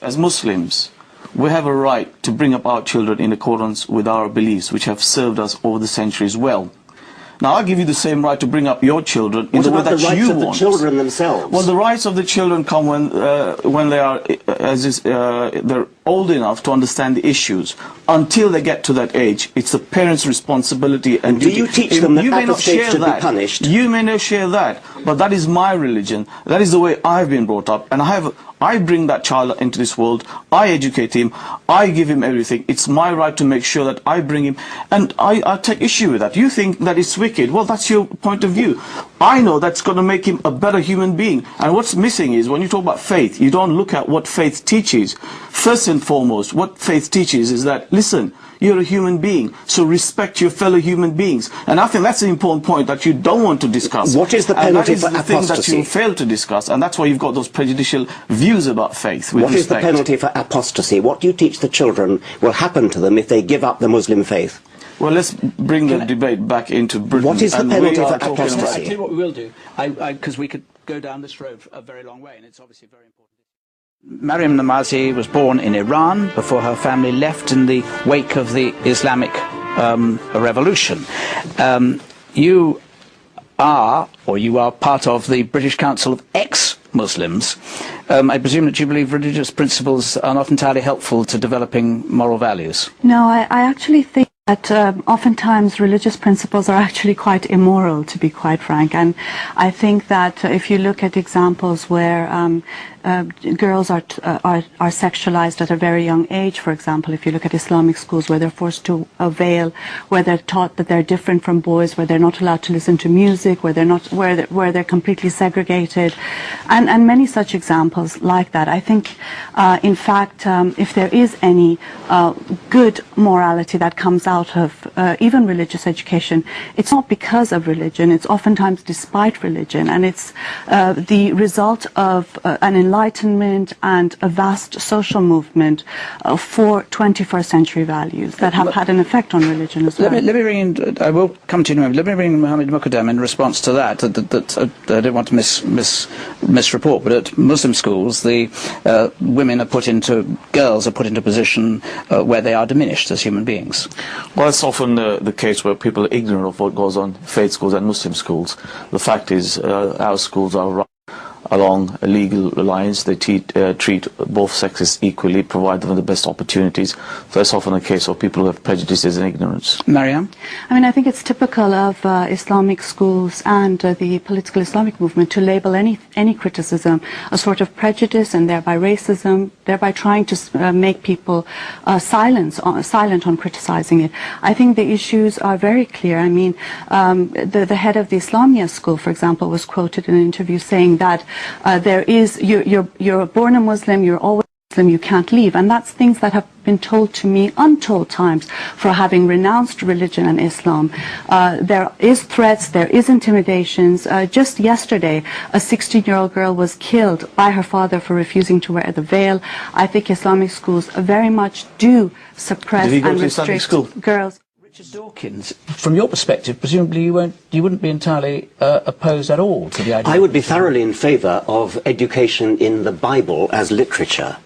As Muslims, we have a right to bring up our children in accordance with our beliefs, which have served us over the centuries well. Now, I'll give you the same right to bring up your children in the way that you want. What about the rights of the children themselves? Well, the rights of the children come when they are they're old enough to understand the issues. Until they get to that age, it's the parents' responsibility and duty. Do you teach them that apostates should be punished? You may not share that, but that is my religion. That is the way I've been brought up, and I bring that child into this world. I educate him. I give him everything. It's my right to make sure that I bring him, and I take issue with that. You think that it's wicked? Well, that's your point of view. I know that's going to make him a better human being. And what's missing is when you talk about faith, you don't look at what faith teaches. First and foremost, what faith teaches is that, listen, you're a human being, so respect your fellow human beings. And I think that's an important point that you don't want to discuss. What is the penalty for apostasy? And that is the thing that you fail to discuss, and that's why you've got those prejudicial views about faith. What is the penalty for apostasy? What do you teach the children will happen to them if they give up the Muslim faith? Well, let's bring the debate back into Britain. What is the penalty for apostasy? I'll tell you what we will do, because we could go down this road a very long way, and it's obviously very important. Maryam Namazi was born in Iran before her family left in the wake of the Islamic revolution. You are part of the British Council of Ex-Muslims. I presume that you believe religious principles are not entirely helpful to developing moral values. No, I actually think that oftentimes religious principles are actually quite immoral, to be quite frank. And I think that if you look at examples where girls are sexualized at a very young age, for example, if you look at Islamic schools where they're forced to veil, where they're taught that they're different from boys, where they're not allowed to listen to music, where they're completely segregated, and many such examples like that. I think, in fact, if there is any good morality that comes out of even religious education, it's not because of religion, it's oftentimes despite religion, and it's the result of an enlightenment and a vast social movement for 21st century values that have had an effect on religion as well. Let me bring in, I will come to you in a moment. Let me bring in Mohammed Muqaddam in response to that. I don't want to misreport, but at Muslim schools, the girls are put into a position where they are diminished as human beings. Well, it's often the case where people are ignorant of what goes on in faith schools and Muslim schools. The fact is, our schools are run along legal lines. They treat both sexes equally, provide them with the best opportunities. So it's often a case of people who have prejudices and ignorance. Maryam? I mean, I think it's typical of Islamic schools and the political Islamic movement to label any criticism a sort of prejudice and thereby racism, thereby trying to make people silent on criticizing it. I think the issues are very clear. I mean, the head of the Islamia school, for example, was quoted in an interview saying that you're born a Muslim, you're always Muslim, you can't leave. And that's things that have been told to me untold times for having renounced religion and Islam. There is threats, there is intimidations. Just yesterday, a 16-year-old girl was killed by her father for refusing to wear the veil. I think Islamic schools very much do suppress and restrict girls. Richard Dawkins, from your perspective, presumably you wouldn't be entirely opposed at all to the idea. I would be thoroughly in favour of education in the Bible as literature.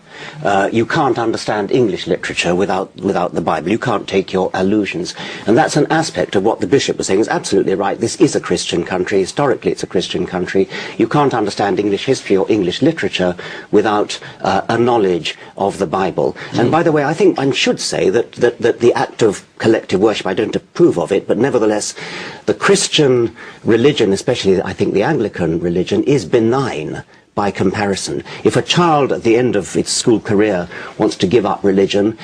You can't understand English literature without the Bible. You can't take your allusions. And that's an aspect of what the bishop was saying. Is absolutely right. This is a Christian country. Historically, it's a Christian country. You can't understand English history or English literature without a knowledge of the Bible. And by the way, I think I should say that the act of collective worship, I don't approve of it, but nevertheless, the Christian religion, especially I think the Anglican religion, is benign by comparison. If a child at the end of its school career wants to give up religion,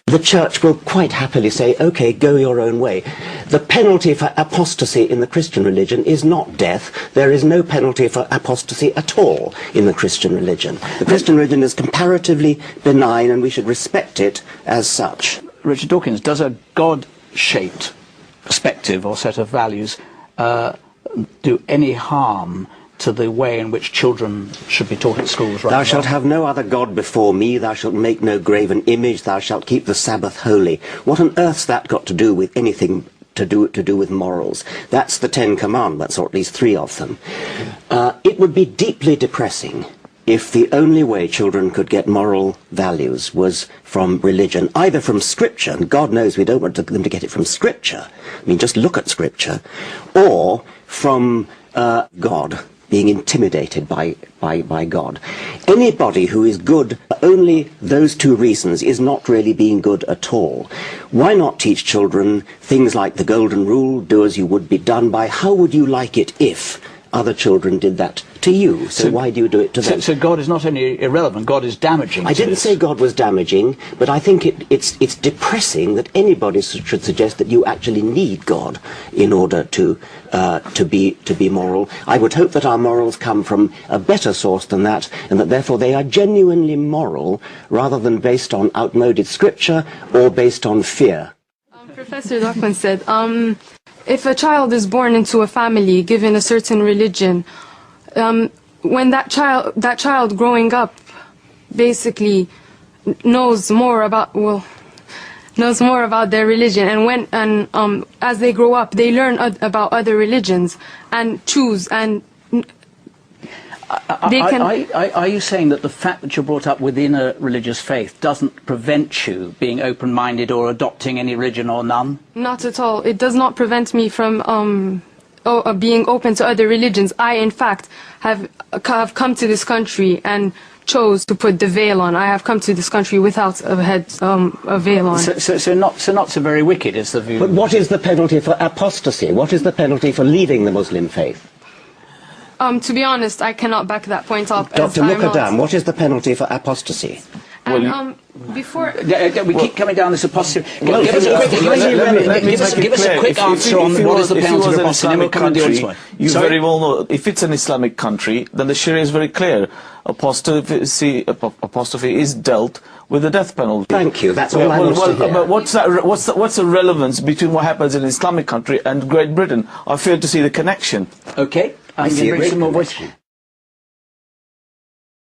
the church will quite happily say, okay, go your own way. The penalty for apostasy in the Christian religion is not death. There is no penalty for apostasy at all in the Christian religion. The Christian religion is comparatively benign, and we should respect it as such. Richard Dawkins, does a God-shaped perspective or set of values do any harm to the way in which children should be taught at schools right now? Thou shalt have no other God before me, thou shalt make no graven image, thou shalt keep the Sabbath holy. What on earth's that got to do with anything to do with morals? That's the 10 Commandments, or at least 3 of them. It would be deeply depressing if the only way children could get moral values was from religion, either from Scripture, and God knows we don't want them to get it from Scripture, I mean, just look at Scripture, or from God, being intimidated by God. Anybody who is good for only those two reasons is not really being good at all. Why not teach children things like the golden rule, do as you would be done by? How would you like it if other children did that to you? So why do you do it to them? So God is not only irrelevant, God is damaging. I didn't say God was damaging, but I think it's depressing that anybody should suggest that you actually need God in order to be moral. I would hope that our morals come from a better source than that, and that therefore they are genuinely moral rather than based on outmoded scripture or based on fear. Professor Dawkins said, if a child is born into a family given a certain religion, when that child growing up basically knows more about their religion, and as they grow up they learn about other religions and choose, and they can... Are you saying that the fact that you're brought up within a religious faith doesn't prevent you being open-minded or adopting any religion or none? Not at all. It does not prevent me from being open to other religions. I, in fact, have come to this country and chose to put the veil on. I have come to this country without a veil on. So not so very wicked is the view. But what is the penalty for apostasy? What is the penalty for leaving the Muslim faith? To be honest, I cannot back that point up. Dr. Mukadam, what is the penalty for apostasy? And, before... We keep coming down this apostasy. Well, give us a quick answer on what is the penalty for apostasy, and then we'll come to the audience one. You very well know, if it's an Islamic country, then the Sharia is very clear. Apostasy is dealt with the death penalty. Thank you. That's all I want to hear. But what's the relevance between what happens in an Islamic country and Great Britain? I fail to see the connection. Okay. I'm going to bring some more voice.